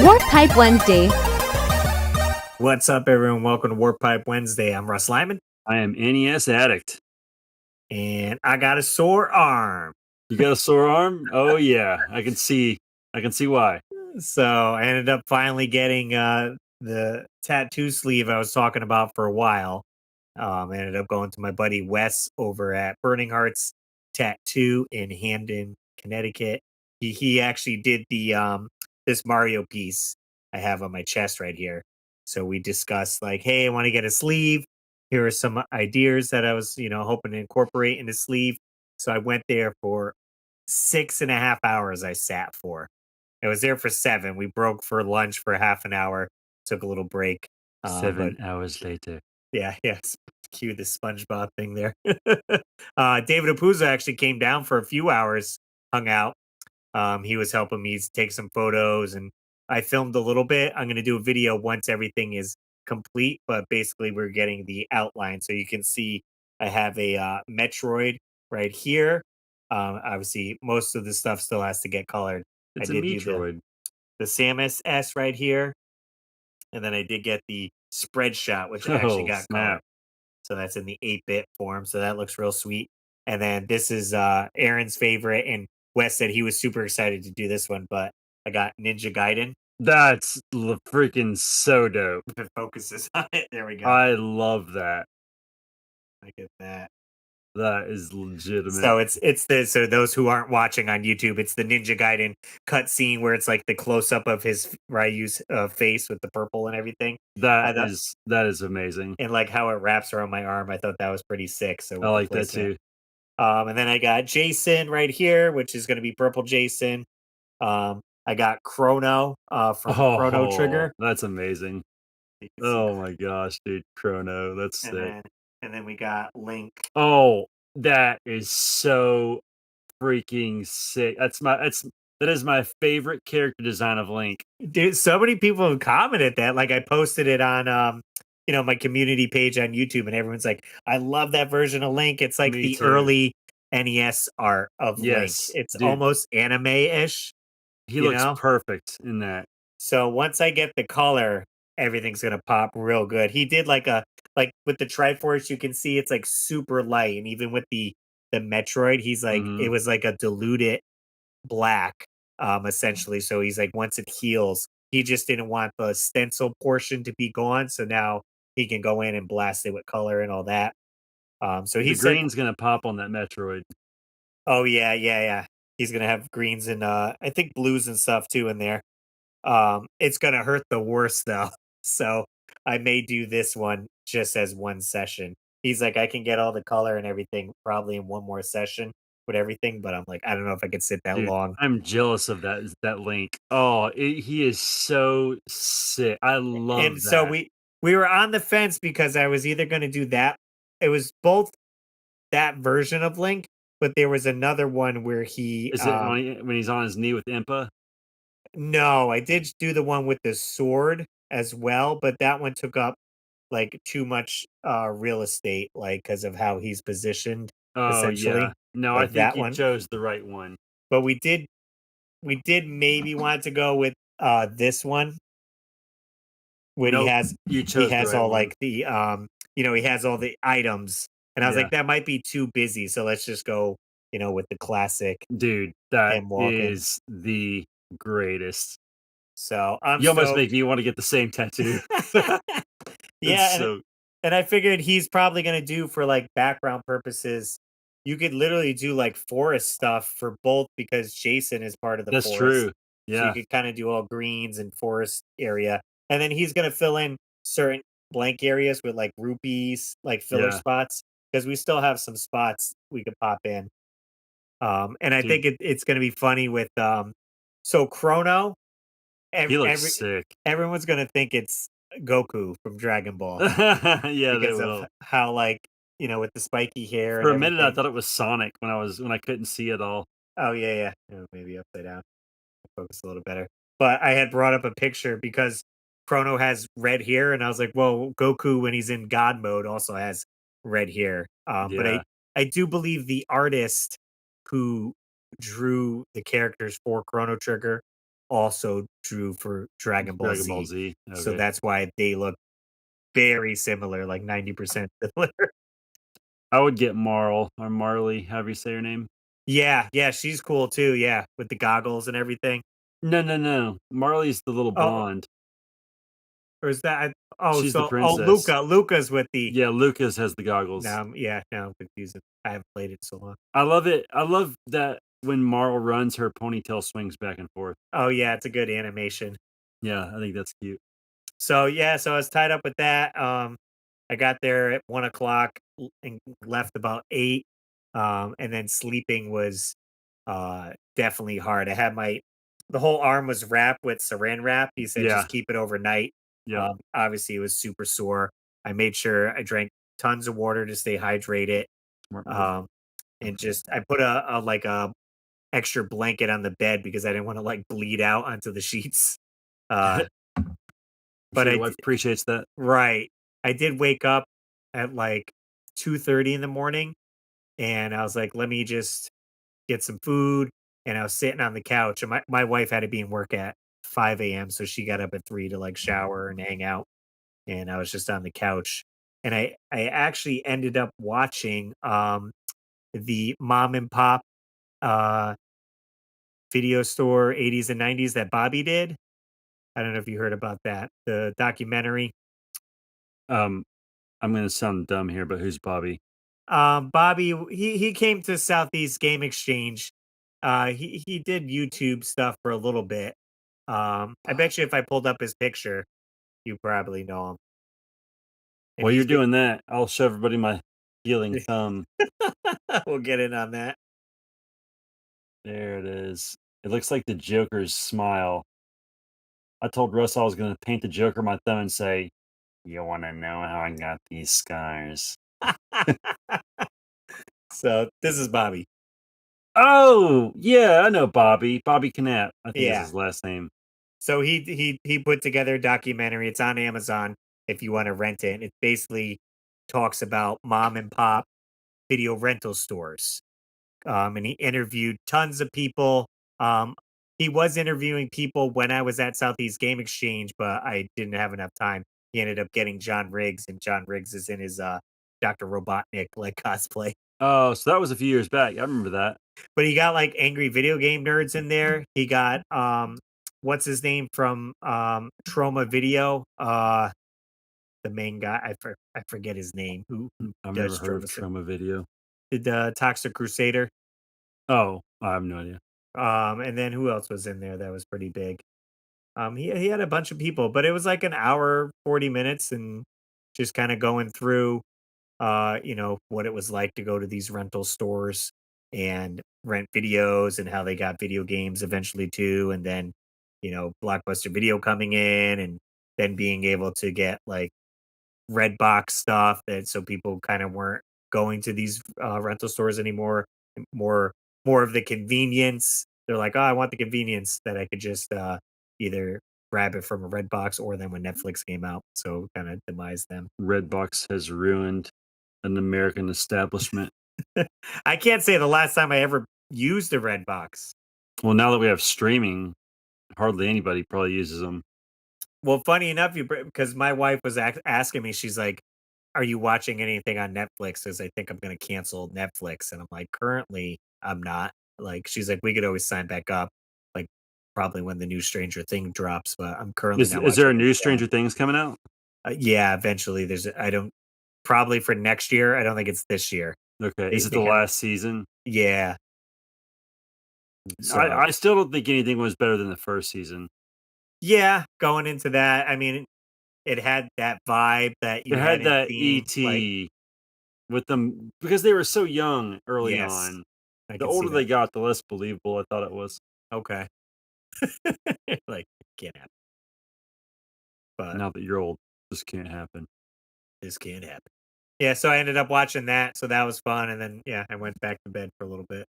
Warp Pipe Wednesday. What's up, everyone? Welcome to Warp Pipe Wednesday. I'm Russ Lyman, I am NES addict. and I got a sore arm. You got a sore arm? Oh yeah, I can see why. So I ended up finally getting the tattoo sleeve I was talking about for a while. I ended up going to my buddy Wes over at Burning Hearts Tattoo in Hamden, Connecticut. He actually did the this Mario piece I have on my chest right here. So we discussed like, hey, I want to get a sleeve. Here are some ideas that I was, hoping to incorporate in the sleeve. So I went there for 6.5 hours. I sat for. I was there for 7. We broke for lunch for half an hour. Took a little break. But 7 hours later. yeah, yes. Cue the SpongeBob thing there. David Apuzzo actually came down for a few hours, hung out. He was helping me take some photos, and I filmed a little bit. I'm going to do a video once everything is complete, but basically we're getting the outline. So you can see I have a Metroid right here. Obviously, most of the stuff still has to get colored. I It's a did do Metroid. the Samus S right here, and then I did get the spread shot, which actually Oh got colored. snap! So that's in the 8-bit form. So that looks real sweet. And then this is Aaron's favorite. And Wes said he was super excited to do this one, but I got Ninja Gaiden. That's freaking so dope. If it focuses on it. There we go. I love that. Look at that. That is legitimate. So it's the so those who aren't watching on YouTube, it's the Ninja Gaiden cutscene where it's like the close up of his Ryu's face with the purple and everything. I That thought, is amazing. and like how it wraps around my arm. I thought that was pretty sick. So I with the like that placement. too. And then I got Jason right here, which is going to be purple Jason. I got Chrono from Chrono Oh, Trigger. that's amazing. You can see Oh that. my gosh, dude, Chrono, that's And sick. then we got Link. Oh, that is so freaking sick. That is my favorite character design of Link. Dude, so many people have commented that. Like I posted it on my community page on YouTube, and everyone's like, I love that version of Link. It's like Me the too. early NES art of Link. Yes, It's dude, almost anime-ish, he you looks know? perfect in that. So once I get the color, everything's gonna pop real good. He did like with the Triforce, you can see it's like super light, and even with the Metroid, he's like it Mhm. was like a diluted black, essentially. So he's like once it heals, he just didn't want the stencil portion to be gone, so now he can go in and blast it with color and all that. So he The said, green's gonna pop on that Metroid. "Oh yeah, yeah, yeah." He's gonna have greens and I think blues and stuff too in there. It's gonna hurt the worst though. So I may do this one just as one session. He's like, I can get all the color and everything probably in one more session with everything, but I'm like, I don't know if I could sit that Dude, long. I'm jealous of that Link. Oh, he is so sick. I And love so that. we were on the fence because I was either gonna do that. It was both that version of Link, but there was another one where he Is it when he's on his knee with Impa? no, I did do the one with the sword as well, but that one took up like too much real estate, like because of how he's positioned, Oh, essentially. yeah. No, I Like think that you one. chose the right one. But we did maybe want to go with this one when Nope, you he chose the has right all one. like the he has all the items. And I was Yeah. like, that might be too busy, so let's just go, with the classic Dude, that him walking. is the greatest. So I'm You almost stoked. make me wanna get the same tattoo. It's Yeah, so and I figured he's probably gonna do for like background purposes. You could literally do like forest stuff for both because Jason is part of the that's forest. true. So you Yeah, could kind of do all greens and forest area. And then he's gonna fill in certain blank areas with like rupees, like filler yeah. spots, because we still have some spots we could pop in. And I Dude, think it's gonna be funny with so Chrono, he looks every sick. everyone's gonna think it's Goku from Dragon Ball Yeah, they because of will. how like with the spiky hair and For a minute, I everything. thought it was Sonic when I couldn't see it all. Oh yeah, yeah. Maybe upside down. Focus a little better. But I had brought up a picture because Chrono has red hair, and I was like, well, Goku when he's in God mode also has red hair. But Yeah. I do believe the artist who drew the characters for Chrono Trigger also drew for Dragon Ball Dragon Ball Z. Z. So Okay. that's why they look very similar, like 90% similar. I would get Marl or Marley, however you say her name. Yeah, yeah, she's cool too, yeah, with the goggles and everything. No, no, no. Marley's the little Oh, blonde. or is that She's the princess. Luca's with the Yeah, Lucas has the goggles. now yeah, now I'm confused. I haven't played it so long. I love it. I love that when Marl runs, her ponytail swings back and forth. Oh, yeah, it's a good animation. Yeah, I think that's cute. So, yeah, so I was tied up with that, I got there at 1 o'clock and left about 8, and then sleeping was, definitely hard. I had the whole arm was wrapped with Saran wrap. He said, Yeah, "Just keep it overnight." yeah. Obviously, it was super sore. I made sure I drank tons of water to stay hydrated, Smart move. um, and just I put a extra blanket on the bed because I didn't wanna, like, bleed out onto the sheets. Uh, I'm but sure I your d wife appreciates that. right. I did wake up at, like, 2:30 in the morning, and I was like, "Let me just get some food," and I was sitting on the couch, and my wife had to be in work at 5 AM, so she got up at 3 to, like, shower and hang out, and I was just on the couch, and I actually ended up watching, the mom and pop, uh, video store 80s and 90s that Bobby did. I don't know if you heard about that, the documentary. Um, I'm gonna sound dumb here, but who's Bobby? Bobby, he came to Southeast Game Exchange. He did YouTube stuff for a little bit. I bet you if I pulled up his picture, you probably know him. And While you're doing that, I'll show everybody my healing thumb. we'll get in on that. There it is. It looks like the Joker's smile. I told Russ I was gonna paint the Joker my thumb and say, "You wanna know how I got these scars?" So this is Bobby. Oh, yeah, I know Bobby. Bobby Knapp, I think is Yeah. his last name. So he put together a documentary. It's on Amazon if you want to rent it. It basically talks about mom and pop video rental stores. And he interviewed tons of people. Um, he was interviewing people when I was at Southeast Game Exchange, but I didn't have enough time. He ended up getting John Riggs, and John Riggs is in his Dr. Robotnik like cosplay. Oh, so that was a few years back. I remember that. But he got like angry video game nerds in there. He got what's his name from Trauma Video? The main guy. I forget his name. Who I've never does heard of Trauma? Trauma Video. The Toxic Crusader. Oh, I have no idea. And then who else was in there that was pretty big? He had a bunch of people, but it was like an hour, 40 minutes, and just kind of going through, what it was like to go to these rental stores and rent videos and how they got video games eventually too, and then, Blockbuster Video coming in and then being able to get like red box stuff that so people kind of weren't going to these rental stores anymore. More more of the convenience. They're like, oh, I want the convenience that I could just either grab it from a red box or then when Netflix came out. So kind of demise them. Redbox has ruined an American establishment. I can't say the last time I ever used a red box. Well, now that we have streaming, hardly anybody probably uses them. Well, funny enough, because my wife was asking me, she's like, "Are you watching anything on Netflix?" Because I think I'm going to cancel Netflix, and I'm like, "Currently, I'm not." Like, she's like, "We could always sign back up, like probably when the new Stranger Thing drops." But I'm currently not Is there watching a new anything on. Stranger Things coming out? Yeah, eventually, I don't probably for next year. I don't think it's this year. Okay. They Is it they the kind of last season? yeah. So I still don't think anything was better than the first season. yeah, going into that, I mean, it had that vibe that It you had hadn't that seen. Like, ET with them because they were so young early yes, on. I The can see older they that. got, the less believable I thought it was. Okay. Like, can't happen, but Now that you're old, this can't happen. this can't happen. Yeah, so I ended up watching that, so that was fun, and then, yeah, I went back to bed for a little bit,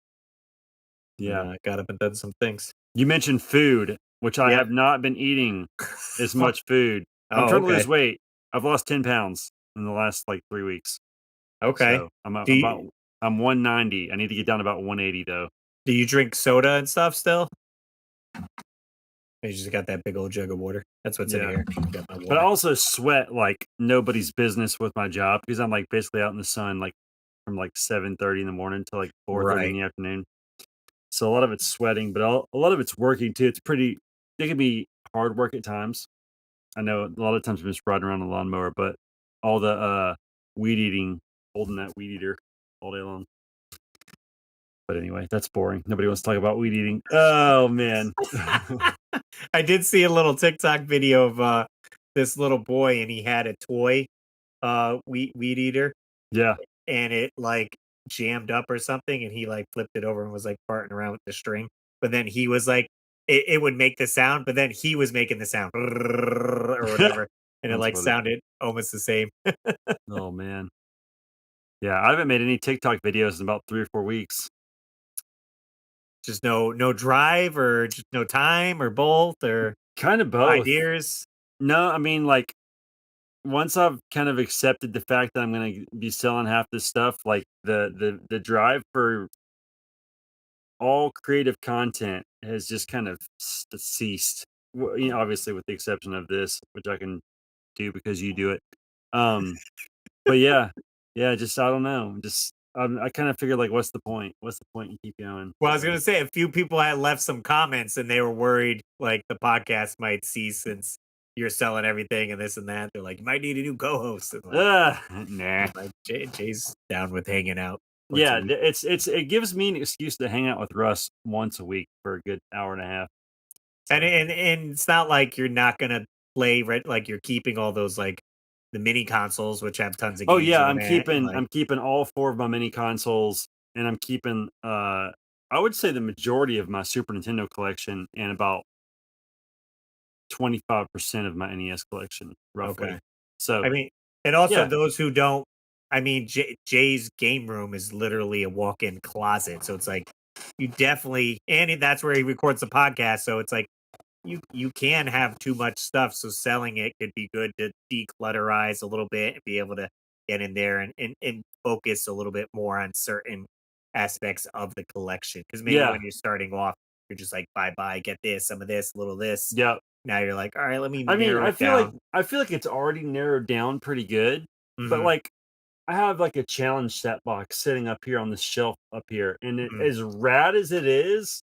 and, Yeah. got up and done some things. You mentioned food, which I Yeah. have not been eating as much food. I'm Oh, trying to okay. lose weight. I've lost 10 pounds in the last like 3 weeks. Okay. So Do you I'm 190. I need to get down to about 180 though. do you drink soda and stuff still? I just got that big old jug of water. That's what's in Yeah. here. Got my But I water. also sweat like nobody's business with my job because I'm like basically out in the sun like from like 7:30 in the morning till like 4:30 in Right. the afternoon. So a lot of it's sweating, but a lot of it's working too. It's pretty. It can be hard work at times. I know a lot of times I'm just riding around a lawnmower, but all the weed eating, holding that weed eater all day long. But anyway, that's boring. Nobody wants to talk about weed eating. Oh man. I did see a little TikTok video of this little boy, and he had a toy weed eater, Yeah. and it like jammed up or something, and he like flipped it over and was like farting around with the string. But then he was like, it would make the sound, but then he was making the sound or whatever, and it That's like funny. sounded almost the same. Oh man. Yeah, I haven't made any TikTok videos in about 3 or 4 weeks. Just no drive or just no time or both or Kind of both. ideas. No, I mean like once I've kind of accepted the fact that I'm gonna be selling half this stuff, like the drive for all creative content has just kind of ceased. Obviously, with the exception of this, which I can do because you do it. Um, but yeah, yeah, just I don't know. Just I kind of figured like, what's the point? What's the point? You keep going. Well, I was So gonna say a few people had left some comments and they were worried like the podcast might cease since you're selling everything and this and that. They're like, you might need a new co-host. And nah. like Jay's down with hanging out once a Yeah, week. it gives me an excuse to hang out with Russ once a week for a good hour and a half. And So it's not like you're not gonna play like you're keeping all those like the mini consoles which have tons of oh games yeah, on it and like I'm keeping all 4 of my mini consoles, and I'm keeping, I would say the majority of my Super Nintendo collection and about 25% of my NES collection, roughly. okay. So, I mean, and also yeah. those who don't, I mean, Jay's game room is literally a walk-in closet. So it's like you definitely, and that's where he records the podcast. So it's like you can have too much stuff. So selling it could be good to declutterize a little bit and be able to get in there and focus a little bit more on certain aspects of the collection. Because maybe Yeah. when you're starting off, you're just like, bye, get this, some of this, a little this. Yeah. Now you're like, all right, let me I mean, narrow it down. I feel like it's already narrowed down pretty good, but, Hmm. like, I have, like, a challenge set box sitting up here on the shelf up here, and Hmm. as rad as it is,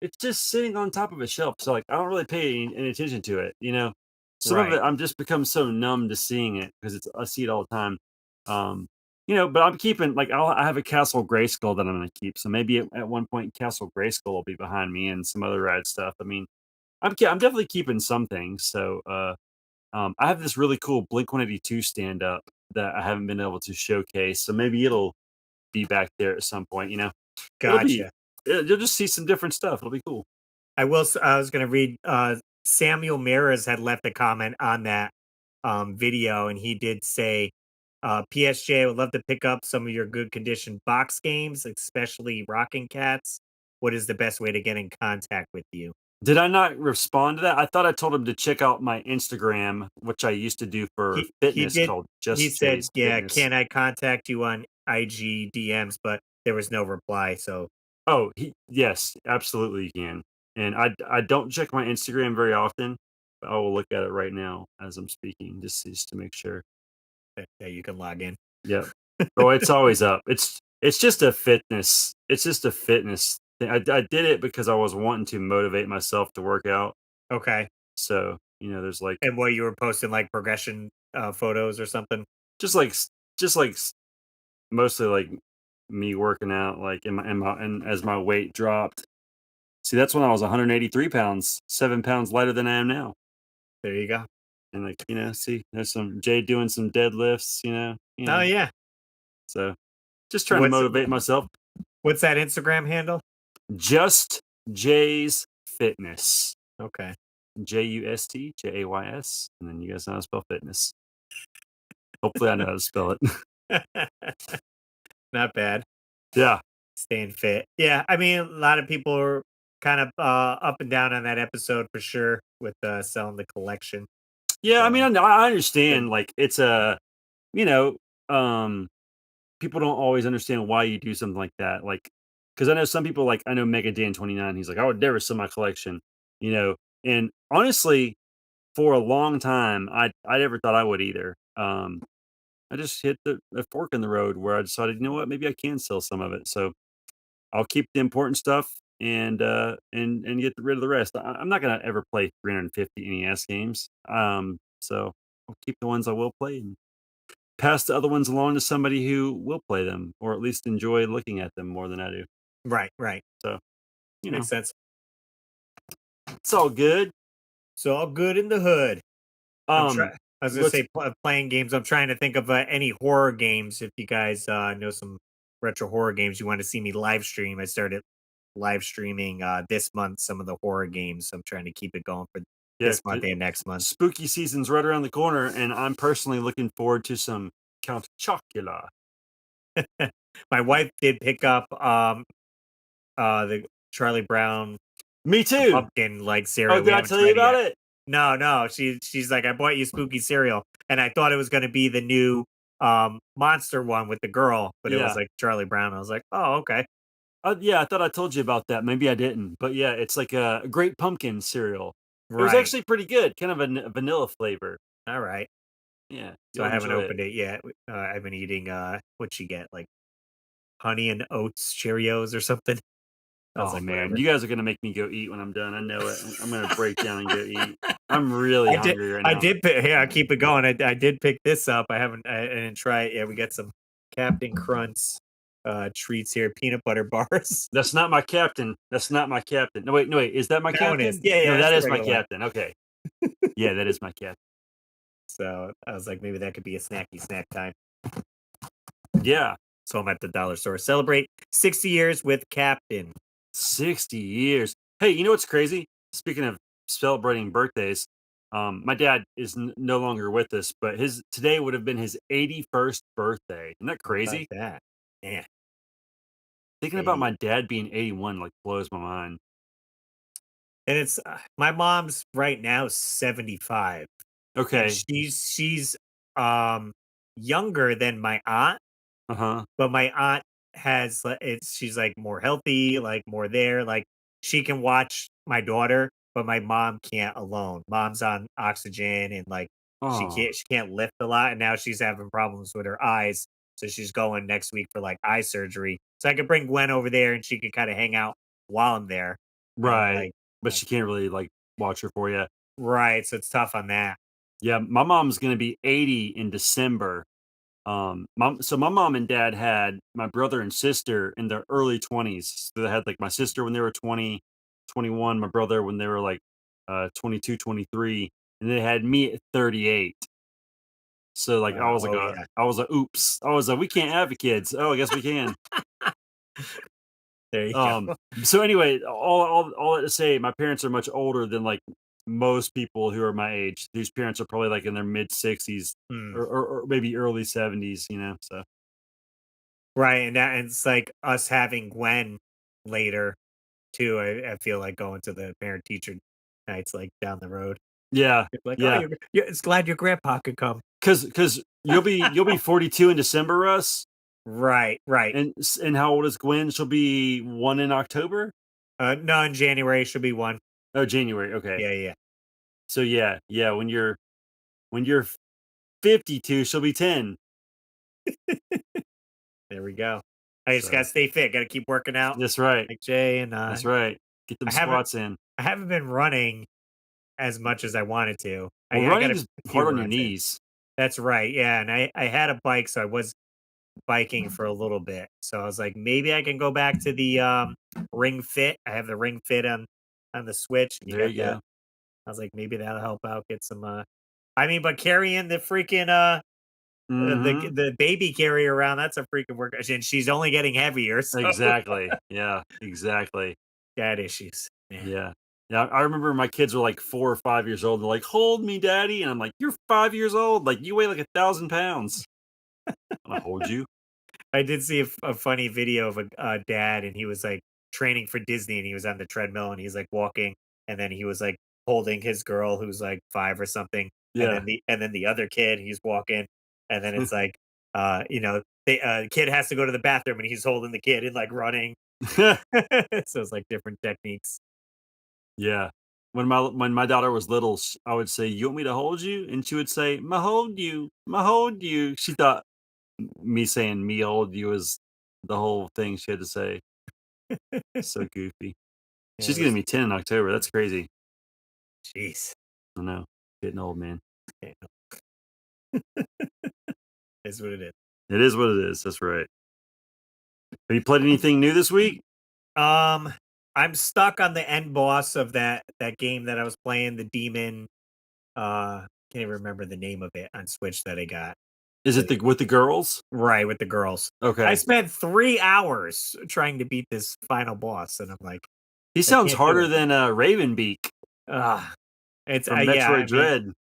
it's just sitting on top of a shelf, so, like, I don't really pay any attention to it, you know? Some of it, Right. I'm just become so numb to seeing it because it's I see it all the time. Um, but I'm keeping like, I have a Castle Grayskull that I'm gonna keep, so maybe at one point, Castle Grayskull will be behind me and some other rad stuff. I mean, I'm definitely keeping some things, so, I have this really cool Blink-182 stand up that I haven't been able to showcase, so maybe it'll be back there at some point, you know? It'll be Gotcha. you'll just see some different stuff, it'll be cool. I was gonna read Samuel Meras had left a comment on that video and he did say PSJ, I would love to pick up some of your good condition box games, especially Rocking Cats. What is the best way to get in contact with you? Did I not respond to that? I thought I told him to check out my Instagram, which I used to do for He fitness did called he Just said, Jay's yeah, Fitness. can I contact you on IG DMs, but there was no reply. So Oh, yes, absolutely you can. And I don't check my Instagram very often, but I will look at it right now as I'm speaking just to make sure. that you can log in. Yep. Oh, it's always up. It's just a fitness. It's just a fitness thing. I did it because I was wanting to motivate myself to work out. Okay. So, there's like And what you were posting like progression photos or something? just like just like mostly like me working out like and as my weight dropped. See, that's when I was 183 pounds, 7 pounds lighter than I am now. There you go. And like, see, there's some Jay doing some deadlifts, Oh yeah. So just trying to What's motivate myself. what's that Instagram handle? Just Jay's Fitness. Okay. JUSTJAYS, and then you guys know how to spell fitness. Hopefully, I know how to spell it. Not bad. Yeah, Staying fit. Yeah, I mean, a lot of people are kind of up and down on that episode for sure with selling the collection. yeah. I So mean, I good. understand. Like, it's a, you know, um, people don't always understand why you do something like that. Like, because I know some people, like I know Mega Dan 29. He's like, I would never sell my collection. You know, And honestly, for a long time, I never thought I would either. I just hit the fork in the road where I decided, you know what, maybe I can sell some of it. So I'll keep the important stuff and get rid of the rest. I'm not gonna ever play 350 NES games. So I'll keep the ones I will play and pass the other ones along to somebody who will play them or at least enjoy looking at them more than I do. Right, right. So, you Makes know, sense. it's all good. So all good in the hood. I'm Um, trying. I was gonna let's say playing games. I'm trying to think of any horror games. If you guys know some retro horror games, you want to see me live stream. I started live streaming this month some of the horror games. So I'm trying to keep it going for yeah, this month and next month. spooky season's right around the corner, and I'm personally looking forward to some Count Chocula. My wife did pick up the Charlie Brown Me the too. pumpkin like Oh, cereal. We did I haven't tell you tried it about yet. it? No, no. She's like, I bought you spooky cereal, and I thought it was going to be the new monster one with the girl, but it was Yeah. like Charlie Brown. I was like, oh, okay, Yeah, I thought I told you about that. Maybe I didn't, but yeah, it's like a great pumpkin cereal. It was right, actually pretty good, kind of a vanilla flavor. all right. Yeah, So I you'll haven't enjoy it. opened it yet. I've been eating what'd she get like honey and oats Cheerios or something. I was Oh like, man, whatever. you guys are gonna make me go eat when I'm done. I know it. I'm gonna break down and go eat. I'm really I did. hungry right I now. did. Here, I keep it going. I did pick this up. I didn't try it. Yeah, we got some Captain Crunch treats here, peanut butter bars. That's not my captain. That's not my captain. No, wait, no, wait. Is that my That one is. captain? Yeah, yeah, No, that's that the is my regular one. captain. Okay. Yeah, that is my captain. So I was like, maybe that could be a snacky snack time. Yeah. So I'm at the dollar store. Celebrate 60 years with Captain. 60 years. Hey, you know what's crazy? Speaking of celebrating birthdays, my dad is no longer with us, but his today would have been his 81st birthday. Isn't that How about crazy? that? Man, Thinking about 80. my dad being 81 like blows my mind. And it's my mom's right now 75, and Okay. she's um younger than my aunt. Uh-huh. But my aunt has it's she's like more healthy, like more there. Like she can watch my daughter, but my mom can't alone. Mom's on oxygen and like Oh, she can't lift a lot, and now she's having problems with her eyes. So she's going next week for like eye surgery. So I could bring Gwen over there and she could kind of hang out while I'm there. And I'm right. But like, she can't really like watch her for you. right. So it's tough on that. Yeah, my mom's gonna be 80 in December. My mom and dad had my brother and sister in their early 20s. So they had like my sister when they were 20, 21, my brother when they were like 22, 23, and they had me at 38. So like Oh yeah. I was like oops. I was like we can't have kids. Oh, I guess we can. There you Um go. so anyway, all that to say my parents are much older than like most people who are my age. These parents are probably like in their mid 60s Hmm. or maybe early 70s, you know. So Right, and that and it's like us having Gwen later too. I feel like going to the parent teacher nights like down the road. yeah. It's like, oh, Yeah. it's glad your grandpa could come. Cause you'll be 42 in December, Russ, Right, right. and how old is Gwen? She'll be 1 in October? No, in January should be one. Oh, January, okay. Yeah, yeah. So, yeah, when you're 52, she'll be 10. There we go. I just So, gotta stay fit. Gotta keep working out, that's right, like Jay. And that's right. Get them I haven't squats in. I haven't been running as much as I wanted to. Well, I got a running's few hard on your runs in. knees. That's right. Yeah, and I had a bike, so I was biking for a little bit. So I was like, maybe I can go back to the Ring Fit. I have the Ring Fit on the Switch, and you There got you that. go. I was like, maybe that'll help out. Get some. I mean, but carrying the freaking Mhm. the baby carrier around, that's a freaking work. And she's only getting heavier, so Exactly. Yeah, exactly. dad issues. Yeah. Yeah. Yeah, I remember my kids were like 4 or 5 years old. They're like, "Hold me, daddy," and I'm like, "You're 5 years old. Like, you weigh like 1,000 pounds. I hold you." I did see a funny video of a dad, and he was like training for Disney, and he was on the treadmill, and he's like walking, and then he was like holding his girl who's like 5 or something, Yeah. and then the other kid, he's walking, and then it's like, the kid has to go to the bathroom, and he's holding the kid and like running. So it's like different techniques. Yeah. when my daughter was little, I would say, "You want me to hold you?" And she would say, "Ma hold you, ma hold you." She thought me saying "me hold you" was the whole thing she had to say. So goofy. Yeah, She's gonna those be 10 in October. That's crazy. jeez. I know. Getting old, man. Yeah, is what it is. It is what it is. That's right. Have you played anything new this week? Um, I'm stuck on the end boss of that game that I was playing, the demon. Can't even remember the name of it on Switch that I got. Is it with the girls? Right, with the girls. I Okay. spent 3 hours trying to beat this final boss, and I'm like, He "I sounds can't do harder it." than Ravenbeak Ugh. It's from yeah, I Metroid mean, Dread.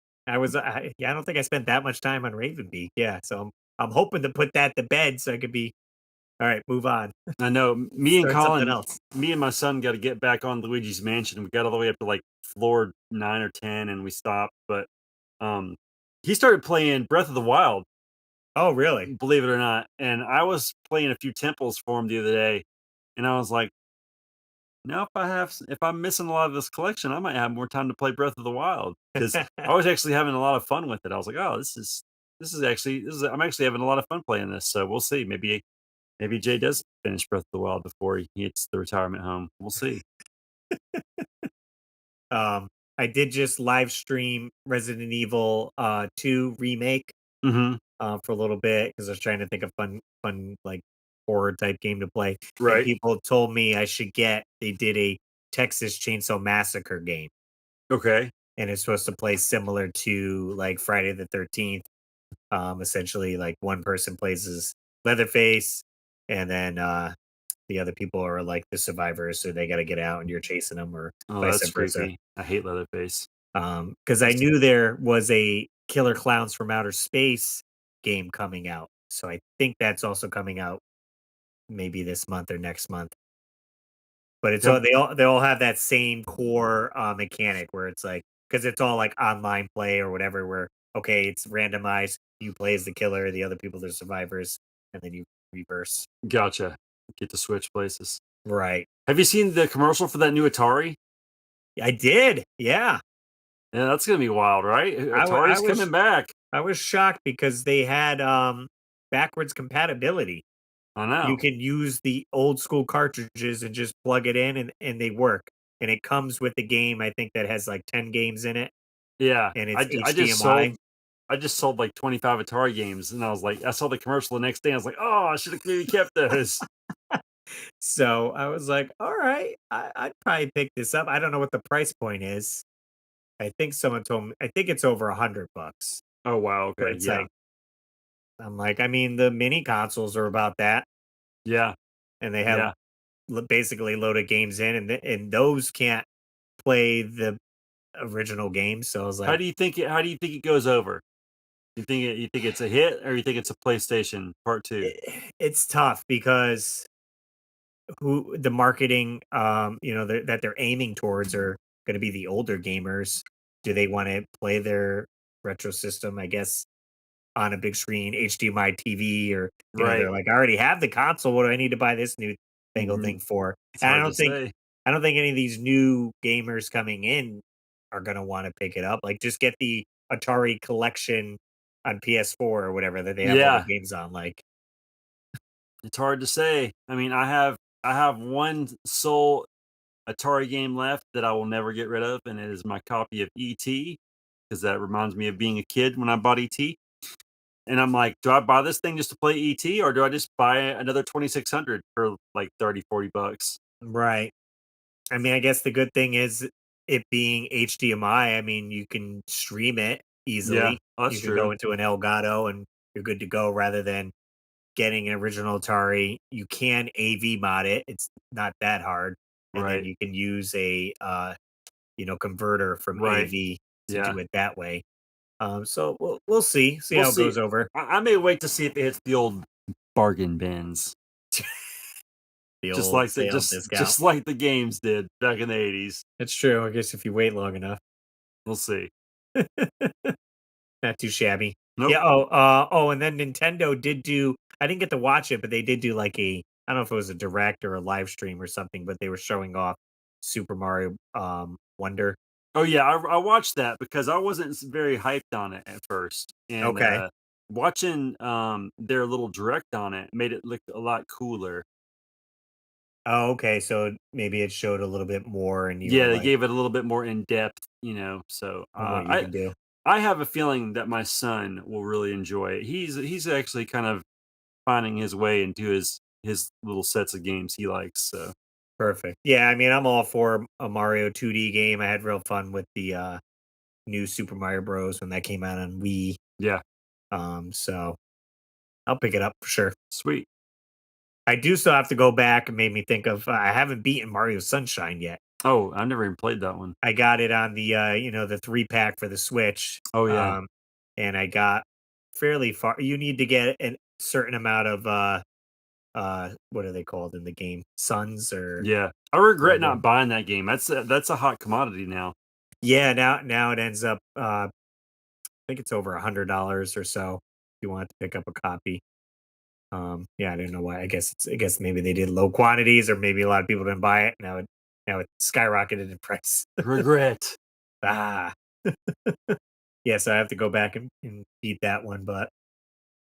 yeah, I don't think I spent that much time on Ravenbeak, yeah, so I'm hoping to put that to bed so I could be, "Alright, move on. I know. Start something else." Me and my son got to get back on Luigi's Mansion. We got all the way up to like floor 9 or 10, and we stopped. But um, he started playing Breath of the Wild, Oh, really? believe it or not. And I was playing a few temples for him the other day, and I was like, now if I'm missing a lot of this collection, I might have more time to play Breath of the Wild because I was actually having a lot of fun with it. I was like, oh, I'm actually having a lot of fun playing this. So we'll see. Maybe Jay does finish Breath of the Wild before he hits the retirement home. We'll see. Um, I did just live stream Resident Evil, 2 remake, Mhm. for a little bit because I was trying to think of fun, like, horror type game to play, and Right. people told me I should get they did a Texas Chainsaw Massacre game, Okay. and it's supposed to play similar to, like, Friday the 13th. Essentially, like, one person plays as Leatherface, and then, the other people are, like, the survivors, so they gotta get out and you're chasing them or Oh, vice that's versa. creepy. I hate Leatherface. Because I Just knew there was a Killer Clowns from Outer Space game coming out, so I think that's also coming out maybe this month or next month. But it's Yep. all they all have that same core, mechanic where it's like because it's all like online play or whatever where, okay, it's randomized, you play as the killer, the other people, are survivors, and then you reverse. Gotcha. Get to switch places. Right. Have you seen the commercial for that new Atari? I did, yeah. Yeah, that's gonna be wild, right? I wa Atari's coming back. I was shocked because they had, backwards compatibility. I You know. can use the old school cartridges and just plug it in and they work. And it comes with a game, I think, that has like 10 games in it, Yeah. and it's I just HDMI. sold like 25 Atari games, and I was like, I saw the commercial the next day. I was like, oh, I should have maybe kept those. So I was like, all right, I'd probably pick this up. I don't know what the price point is. I think someone told me, I think it's over $100, Oh wow. but Okay. it's Yeah. like, I'm like, I mean, the mini consoles are about that, Yeah. and they have Yeah. basically loaded games in, and those can't play the original games. So I was like, How do you think it goes over? You think it's a hit, or you think it's a PlayStation Part 2? It's tough because who the marketing, that they're aiming towards are going to be the older gamers. Do they want to play their retro system? I guess on a big screen, HDMI TV, or they're Right. like, I already have the console. What do I need to buy this new fangled Mhm. thing for? It's And hard to say. I don't think any of these new gamers coming in are going to want to pick it up. Like, just get the Atari collection on PS4 or whatever that they have all the Yeah, games on. Like, it's hard to say. I mean, I have one sole Atari game left that I will never get rid of, and it is my copy of ET, because that reminds me of being a kid when I bought ET. And I'm like, do I buy this thing just to play ET, or do I just buy another 2600 for like 30-40 bucks? right. I mean, I guess the good thing is it being HDMI. I mean, you can stream it Yeah, easily. that's You can go true. into an Elgato and you're good to go rather than getting an original Atari. You can AV mod it. It's not that hard. And then Right, you can use a converter from right. AV to Yeah, do it that way. So we'll see we'll how it see. goes over. I may wait to see if it hits the old bargain bins, The old sale discount. just like the games did back in the 80s. It's true. I guess if you wait long enough. We'll see. Not too shabby. Nope. Yeah, and then Nintendo did do I didn't get to watch it, but they did do like I don't know if it was a direct or a live stream or something, but they were showing off Super Mario, Wonder. Oh yeah, I watched that because I wasn't very hyped on it at first, and Okay. watching their little direct on it made it look a lot cooler. Oh, okay. So maybe it showed a little bit more, and you were Yeah, they like, gave it a little bit more in depth, you know. So "On what you can do." I have a feeling that my son will really enjoy it. He's actually kind of finding his way into his little sets of games he likes. So Perfect. Yeah, I mean, I'm all for a Mario 2D game. I had real fun with the new Super Mario Bros. When that came out on Wii. yeah, So I'll pick it up for sure. sweet. I do still have to go back and made me think of I haven't beaten Mario Sunshine yet. Oh, I've never even played that one. I got it on the the 3-pack for the Switch. Oh yeah, And I got fairly far. You need to get a certain amount of what are they called in the game? Suns or yeah. I regret whatever. not buying that game. That's a hot commodity now. Yeah, now it ends up I think it's over $100 or so if you want to pick up a copy. Yeah, I don't know why. I guess maybe they did low quantities or maybe a lot of people didn't buy it. Now it skyrocketed in price. Regret. Ah. Yeah, so I have to go back and beat that one, but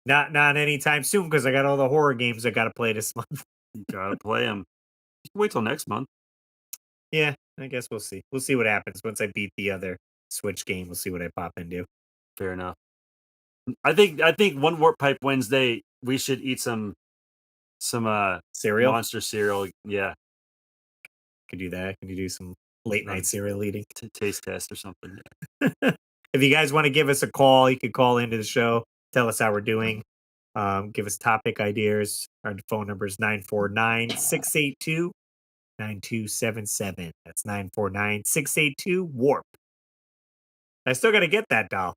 not anytime soon because I got all the horror games I gotta play this month. You gotta play them. You can wait till next month. Yeah, I guess we'll see. We'll see what happens once I beat the other Switch game. We'll see what I pop into. Fair enough. I think one Warp Pipe Wednesday we should eat some Cereal? monster cereal. Yeah, Could do that. Could you do some late uh, night cereal eating? taste test or something. Yeah. If you guys want to give us a call, you could call into the show, tell us how we're doing, give us topic ideas. Our phone number is 949-682-9277. That's 949-682-WARP. I still got to get that doll.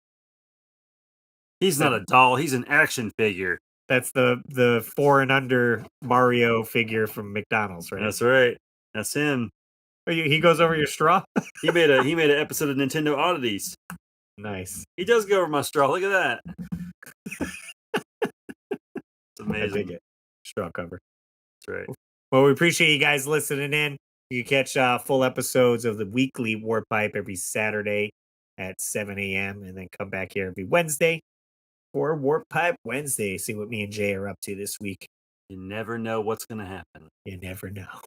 He's That, not a doll. He's an action figure. that's the 4 and under Mario figure from McDonald's, right? That's right. That's him. Oh, he goes over your straw? He made an episode of Nintendo Oddities. Nice. He does go over my straw. Look at that. It's I dig amazing. it. Straw cover. That's right. Well, we appreciate you guys listening in. You can catch full episodes of the weekly Warp Pipe every Saturday at 7 a.m. and then come back here every Wednesday for Warp Pipe Wednesday. See what me and Jay are up to this week. You never know what's gonna happen. You never know.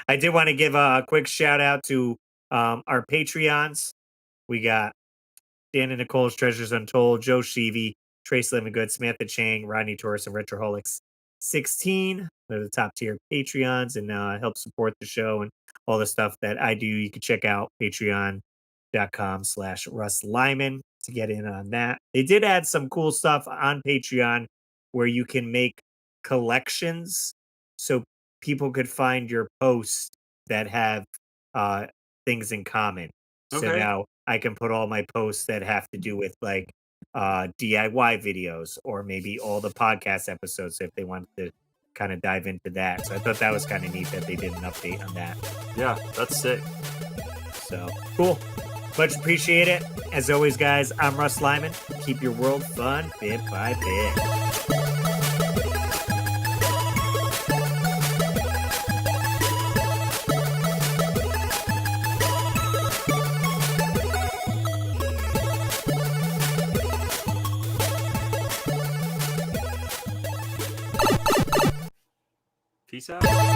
I did want to give a quick shout out to our Patreons. We got Dan and Nicole's Treasures Untold, Joe Sheevy, Trace Livingood, Samantha Chang, Rodney Torres, and Retroholics 16. They're the top tier Patreons and help support the show and all the stuff that I do. You can check out patreon.com/Russ Lyman to get in on that. They did add some cool stuff on Patreon where you can make collections so people could find your posts that have uh, things in common. So Okay. now I can put all my posts that have to do with like DIY videos or maybe all the podcast episodes if they wanted to kind of dive into that. So I thought that was kind of neat that they did an update on that. Yeah, that's sick. So cool. Much appreciate it. As always, guys, I'm Russ Lyman. Keep your world fun bit by bit.